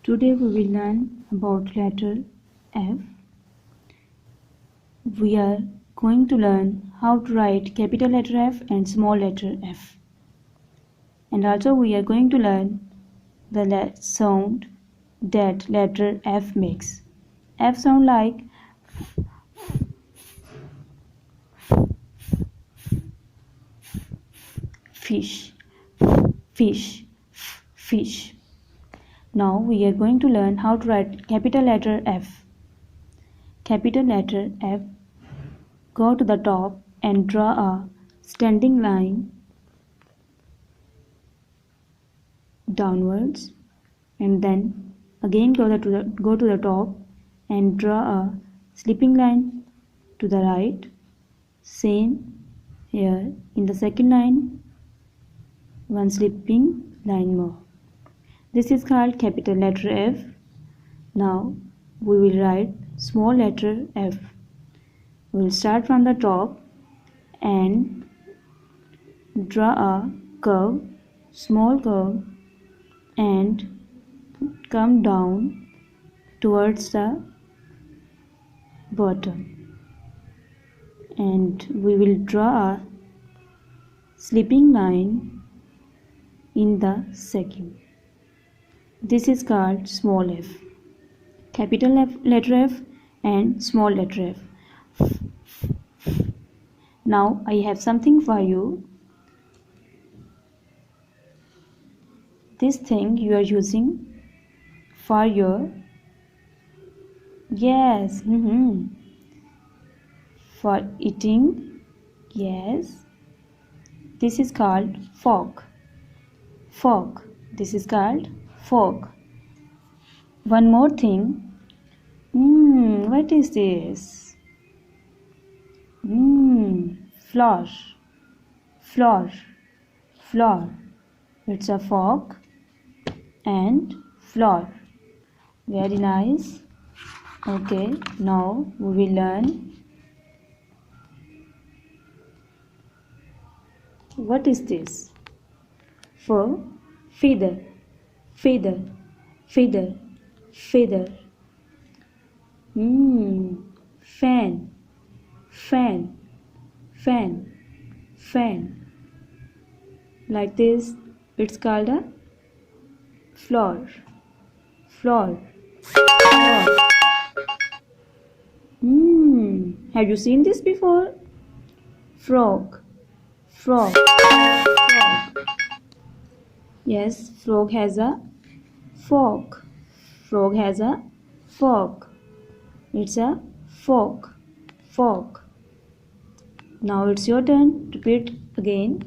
Today we will learn about letter F. We are going to learn how to write capital letter F and small letter F. And also we are going to learn the sound that letter F makes. F sound like fish, fish, fish. Now we are going to learn how to write capital letter F. Capital letter F. Go to the top and draw a standing line downwards, and then again go to the top and draw a slipping line to the right. Same here in the second line, one slipping line more. This is called capital letter F. Now we will write small letter F. We will start from the top and draw a curve, small curve, and come down towards the bottom, and we will draw a slipping line in the second. This is called small f. Capital F, letter F and small letter F. Now I have something for you. This thing you are using for your for eating. Yes, this is called fork. This is called fork. One more thing. What is this? Flour. It's a fork and flour. Very nice. Okay, now we will learn what is this. For feather. Fan. Like this, it's called a floor. Have you seen this before? Frog. Yes, frog has a fork. It's a fork. Now it's your turn. Repeat again.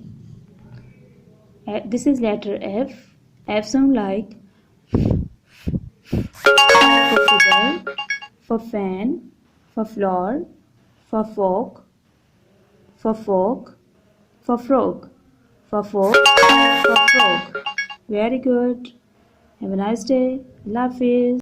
This is letter F. F sound like for figure, for fan, for floor, for fork, for fork, for frog, for fork, for frog. Very good. Have a nice day. Love you.